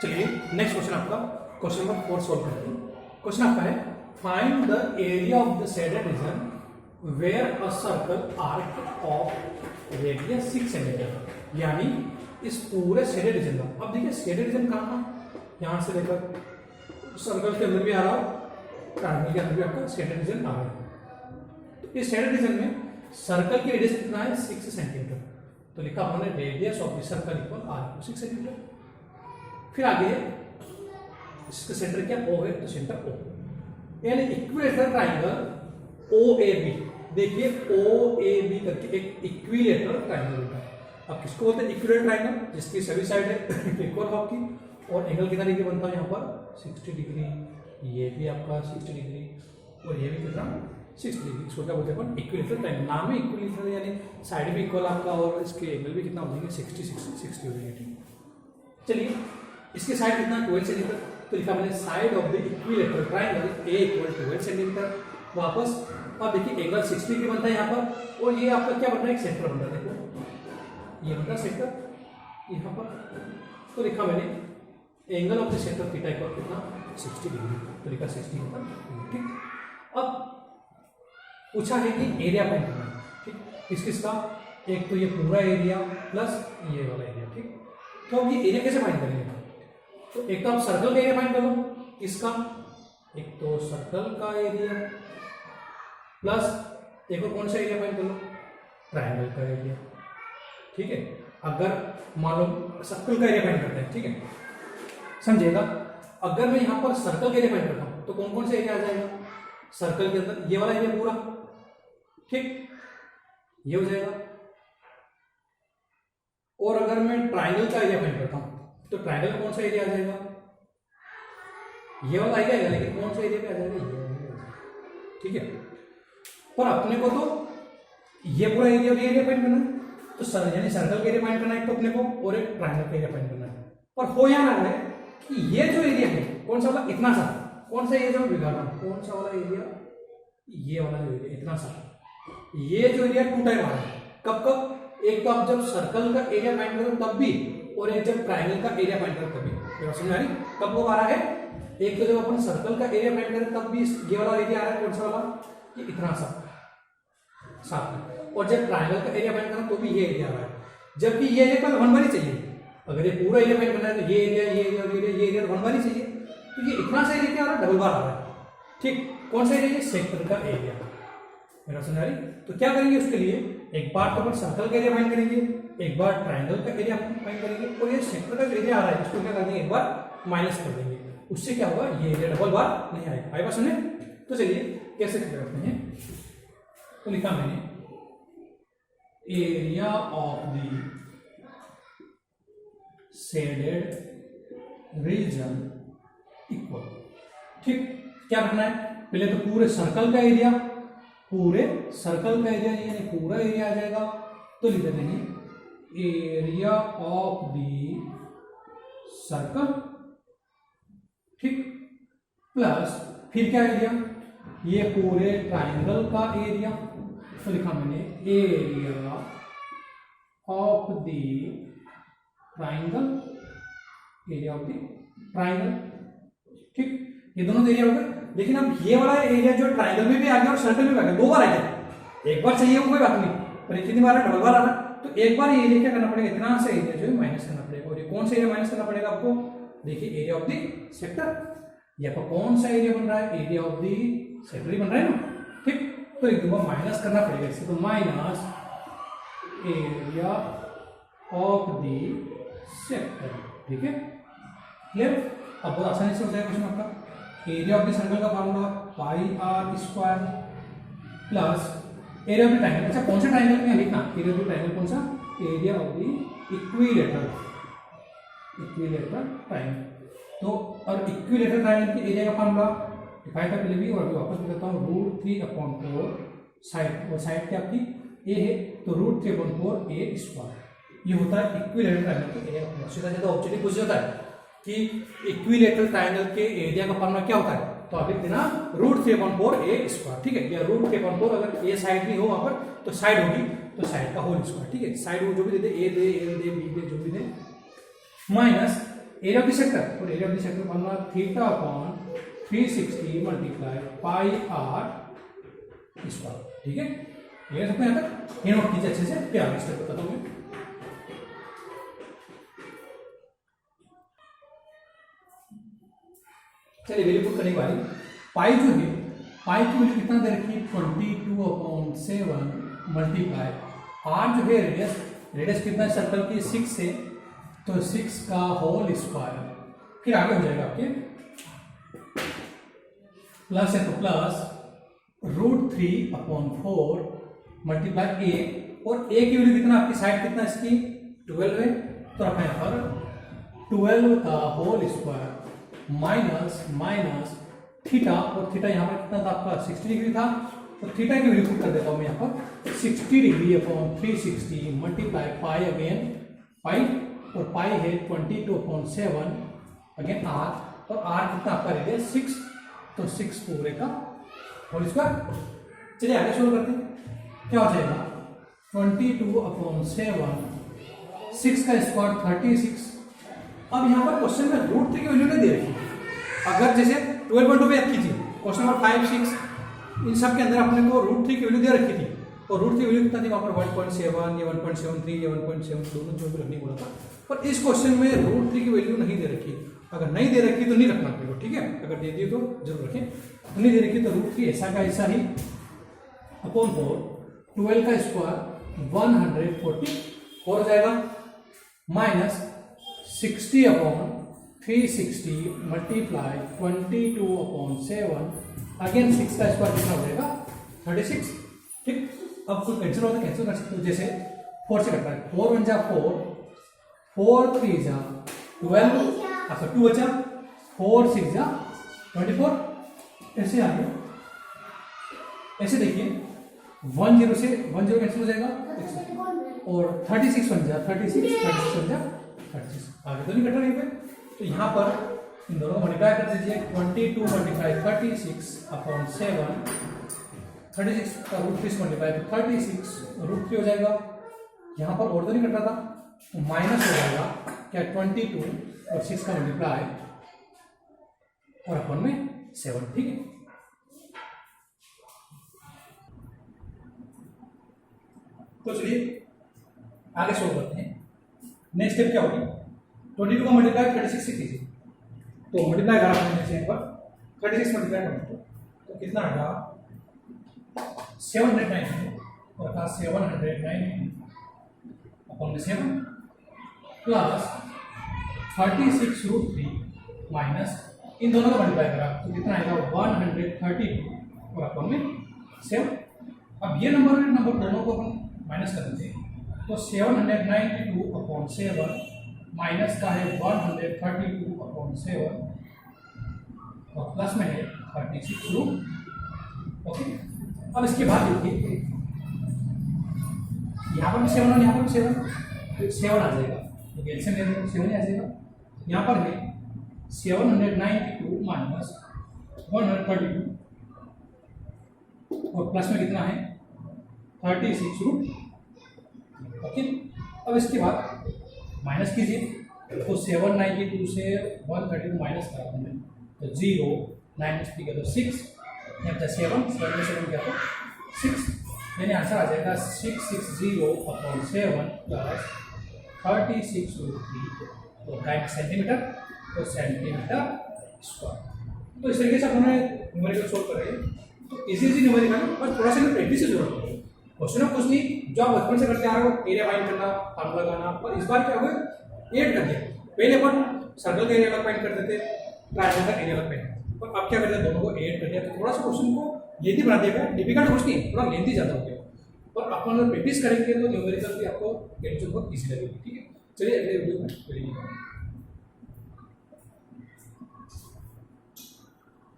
चलिए next question आपका question number 4 solve करते हैं। क्वेश्चन आपका है find the area of the shaded region where a circle arc of radius 6 centimetre, यानी इस पूरे शेडेड रीजन का। अब देखिए शेडेड रीजन कहाँ, यहां से लेकर सर्कल के अंदर भी आ रहा है, ट्रायंगल के अंदर भी आपका शेडेड रीजन आ रहा है। तो इस शेडेड रीजन में सर्कल की रेडियस कितना है 6 सेंटीमीटर, तो लिखा हमने radius of the circle equal R 6 centimetre. फिर आगे इसका सेंटर क्या ओ है, तो सेंटर ओ, यानी equilateral triangle O A B. देखिए ओ ए बी करके एक इक्विलेटरल ट्रायंगल होता है। अब किसको बोलते हैं इक्विलेटरल ट्रायंगल, जिसकी सभी साइड है इक्वल हाफ की, और एंगल कितना डिग्री बनता है यहाँ पर 60 डिग्री, ये भी आपका 60 डिग्री और ये भी कितना 60 डिग्री। इसको क्या बोलते हैं अपन इक्विलेटरल ट्रायंगल। नाम है इक्विलेटरल, यानी साइड भी इक्वल आपका और इसके एंगल भी कितना हो जाएंगे 60 हो जाएंगे। चलिए इसके साइड कितना 12 सेंटीमीटर, तो लिखा मैंने side of the equilateral triangle A equal 12 centimetre. वापस अब देखिए एंगल 60 डिग्री बनता है यहाँ पर, और ये आपका क्या बन रहा है एक सेंटर बन रहा है। देखो ये बन रहा है सेंटर यहाँ पर, तो लिखा मैंने angle of the centre theta equal कितना 60 डिग्री, तो लिखा 60 डिग्री। ठीक, अब पूछा है कि एरिया फाइंड करना है। ठीक, किस किस का, एक तो ये पूरा एरिया प्लस ये वाला एरिया। ठीक, तो अब ये एरिया कैसे फाइंड करेंगे, तो एक तो आप सर्कल का एरिया फाइंड कर लो, इसका एक तो सर्कल का एरिया प्लस एक और कौन सा एरिया फाइंड कर लो, ट्रायंगल का एरिया। ठीक है, अगर मान लो सर्कल का एरिया फाइंड करते हैं, ठीक है समझिएगा। अगर मैं यहां पर सर्कल का एरिया फाइंड करता हूं तो कौन कौन सा एरिया आ जाएगा सर्कल के अंदर, ये वाला एरिया पूरा, ठीक ये हो जाएगा। और अगर मैं ट्रायंगल का एरिया फाइंड करता हूं तो ट्रायंगल का कौन सा एरिया आ जाएगा, ये वाला एरिया, लेकिन कौन सा एरिया पे आ जाएगा, ये वाला। ठीक है, पर अपने को तो ये पूरा एरिया और ये एरिया फाइंड करना है, तो यानी सर्कल का एरिया फाइंड करना है एक तो अपने को, और एक ट्रायंगल का एरिया फाइंड करना है। पर हो यहाँ रहा है कि ये जो एरिया है कौन सा वाला, इतना सा, कौन सा एरिया में बिगाड़ रहा हूं, कौन सा वाला एरिया, ये वाला जो एरिया इतना सा, ये जो एरिया टू टाइम आ रहा है। कब कब, एक तो आप जब सर्कल का एरिया फाइंड करो तब भी, और एक जब ट्रायंगल का एरिया फाइंड करो तभी। समझ आ रही, कब वो आ रहा है, एक तो जब अपन सर्कल का एरिया फाइंड करें तब भी ये वाला एरिया आ रहा है, कौन सा वाला, ये इतना सा साफ, और जब ट्रायंगल का एरिया फाइंड करें तो भी ये एरिया आ रहा है। जबकि ये एरिया का 1 बार ही चाहिए, अगर ये पूरा एरिया फाइंड करना है तो ये एरिया ये एरिया और ये एरिया 1 बार ही चाहिए, तो ये इतना सा एरिया क्या आ रहा है, डबल बार आ रहा है। ठीक, कौन सा एरिया, सेक्टर का एरिया। मेरा समझ आ रही, तो क्या करेंगे उसके लिए, एक बार तो अपन सर्कल का एरिया फाइंड करेंगे, एक बार ट्रायंगल का एरिया फाइंड करेंगे, और ये सेक्टर का जो एरिया आ रहा है इसको क्या करेंगे, एक बार माइनस कर देंगे। उससे क्या होगा, ये एरिया डबल बार नहीं आएगा। आएगा समझे, तो चलिए कैसे करते हैं, तो लिखा मैंने area of the shaded reason equal. ठीक, क्या करना है, पहले तो पूरे सर्कल का एरिया, पूरे सर्कल का एरिया यानी पूरा एरिया आ जाएगा, तो लिख देते हैं एरिया ऑफ द सर्कल। ठीक, प्लस फिर क्या एरिया, ये पूरे ट्रायंगल का एरिया, तो लिखा मैंने area of the triangle, area of the triangle. ठीक, ये दोनों एरिया हो गए। लेकिन अब ये वाला एरिया जो ट्रायंगल में भी आ गया और सर्कल में भी आ गया, 2 बार आ गया, एक बार चाहिए वो कोई बात नहीं, पर कितनी बार डबल बार आ रहा, तो एक बार ये एरिया क्या करना पड़ेगा, इतना सा एरिया जो है माइनस करना पड़ेगा। और ये कौन सा एरिया माइनस करना पड़ेगा आपको, देखिए एरिया ऑफ द सेक्टर, ये आपका कौन सा एरिया बन रहा है, एरिया ऑफ द सेक्टर ही बन रहा है ना। ठीक, तो एक दो बार माइनस करना पड़ेगा इससे, तो minus area of the sector. ठीक है, क्लियर। अब बहुत आसानी से हो जाएगा क्वेश्चन आपका। एरिया ऑफ द सर्कल का formula pi are square plus area of the triangle. अच्छा कौन सा ट्रायंगल में लिखना, एरिया ऑफ द ट्रायंगल कौन सा, area of the equilateral triangle. तो और इक्विलेटरल ट्रायंगल के एरिया का फॉर्मूला दिखाया था पहले भी, और अभी वापस लिखता हूँ, √3/4 साइड, और साइड क्या आपकी ए है, तो √3/4 ए स्क्वायर। ये होता है इक्विलेटरल ट्रायंगल के एरिया का फॉर्मूला। सीधा सीधा ऑब्जेक्टिव पूछ जाता है कि इक्विलेटरल ट्रायंगल के एरिया का फॉर्मूला क्या होता है, तो आप लिख देना √3/4 ए स्क्वायर। ठीक है, या √3/4 अगर ए साइड भी हो वहां पर तो साइड होगी, तो साइड का होल स्क्वायर। ठीक है, साइड वो जो भी दे दे, ए दे, एल दे, बी दे, जो भी दे, minus area of the sector, और एरिया ऑफ द सेक्टर बनना theta upon 360 multiply pi are square. ठीक है, ये सकते हैं यहाँ तक, ये नोट कीजिए अच्छे से, फिर आगे स्टेप बताता हूँ मैं। चलिए वैल्यू पुट करने के बाद पाई जो है, पाई की वैल्यू कितना दे रखी है 22/7 मल्टीप्लाई आर जो है रेडियस, रेडियस कितना है सर्कल की 6 है, तो 6 का होल स्क्वायर, फिर आगे हो जाएगा आपके प्लस है तो प्लस √3/4 मल्टीप्लाई ए, और ए की वैल्यू कितना आपकी साइड कितना इसकी 12 है, तो रखा यहाँ पर 12 का होल स्क्वायर माइनस थीटा, और थीटा यहाँ पर कितना था आपका 60 डिग्री था, तो थीटा की वैल्यू पुट कर देता हूँ मैं यहाँ पर 60 degree upon 360 multiply pi again pi, और पाई है 22/7 अगेन आर, और आर कितना आपका रेडियस 6, तो 6 पूरे का होल स्क्वायर। चलिए आगे शुरू करते हैं, क्या हो जाएगा 22/7 6 का स्क्वायर 36। अब यहाँ पर क्वेश्चन में √3 की वैल्यू नहीं दे रखी, अगर जैसे 12.2 पे याद कीजिए क्वेश्चन नंबर 5, 6 इन सब के अंदर अपने को √3 की वैल्यू दे रखी थी, और √3 की वैल्यू कितना थी वहाँ पर 1.7 या 1.73 या 1.7 दोनों जो भी रखने बोला था, पर इस क्वेश्चन में √3 की वैल्यू नहीं दे रखी। अगर नहीं दे रखी तो नहीं रखना अपने को, ठीक है, अगर दे दी तो जरूर रखें, नहीं दे रखी तो √3 ऐसा का ऐसा ही अपॉन 4, 12 का स्क्वायर 144 हो जाएगा, माइनस 60/360 मल्टीप्लाई 22/7 अगेन 6 का स्क्वायर कितना हो जाएगा 36। ठीक, अब कुछ कैंसिल होता है, कैंसिल कर सकते हो, जैसे 4 से कटता है, 4 1 जा 4, 4 3 जा 12, अच्छा 2 बचा, 4 6 जा 24, ऐसे आ गया। ऐसे देखिए 1 0 से 1 0 कैंसिल हो जाएगा, और 36 बन जा 36 बन जा 36, आगे तो नहीं कट रहा यहीं पे, तो यहाँ पर इन दोनों को मल्टीप्लाई कर दीजिए 22 मल्टीप्लाई 36/7, 36 का √3 मल्टीप्लाई 36 √3 हो जाएगा, यहाँ पर और तो नहीं कट रहा था, तो माइनस हो जाएगा क्या 22 और 6 का मल्टीप्लाई और अपन में 7। ठीक है, तो चलिए आगे सोल्व करते हैं। नेक्स्ट स्टेप क्या होगी, 22 का मल्टीप्लाई 36 से कीजिए, तो मल्टीप्लाई करा हमने यहाँ पर 36 मल्टीप्लाई 22, तो कितना आएगा 790, और कहा 790 अपन में 7 प्लस 36 √3 माइनस इन दोनों का मल्टीप्लाई करा तो कितना आएगा 132, और अपन में 7। अब ये नंबर दोनों को अपन माइनस कर देते हैं, तो 792/7 माइनस का है 132/7 और प्लस में है 36 ओके। अब इसके बाद देखिए यहाँ पर भी 7 और यहाँ पर भी 7 आ जाएगा, तो एलसीएम ले लेंगे 7 आ जाएगा। यहाँ पर है 792 माइनस 132 और प्लस में कितना है 36 ओके। अब इसके बाद माइनस कीजिए, तो 792 से 132 माइनस करा हमने, तो 0 9 किया तो 6, यहाँ 7 7 क्या तो 6, यानी आंसर आ जाएगा 660/7 प्लस 36 √3, तो टाइम सेंटीमीटर, तो सेंटीमीटर स्क्वायर। तो इस तरीके से हमने न्यूमेरिकल सोल्व कर रहे हैं, तो इजी न्यूमेरिकल, बस थोड़ा सा प्रैक्टिस की जरूरत है। क्वेश्चन ऑफ कुछ नहीं, जो आप बचपन से करते आ रहे हो, एरिया फाइंड करना, फार्मूला लगाना, और इस बार क्या हुआ ऐड कर दिया। पहले अपन सर्कल का एरिया अलग फाइंड करते थे, ट्रायंगल का एरिया अलग फाइंड करते थे, पर अब क्या करते हैं दोनों को ऐड कर दिया, तो थोड़ा सा क्वेश्चन को लेंथी बना दिया गया। डिफिकल्ट कुछ नहीं, थोड़ा लेंथी ज़्यादा हो गया, पर अपन अगर प्रैक्टिस करेंगे तो न्यूमेरिकल भी आपको बहुत ईजी लगेगी। ठीक है, चलिए अगले वीडियो में मिलेंगे।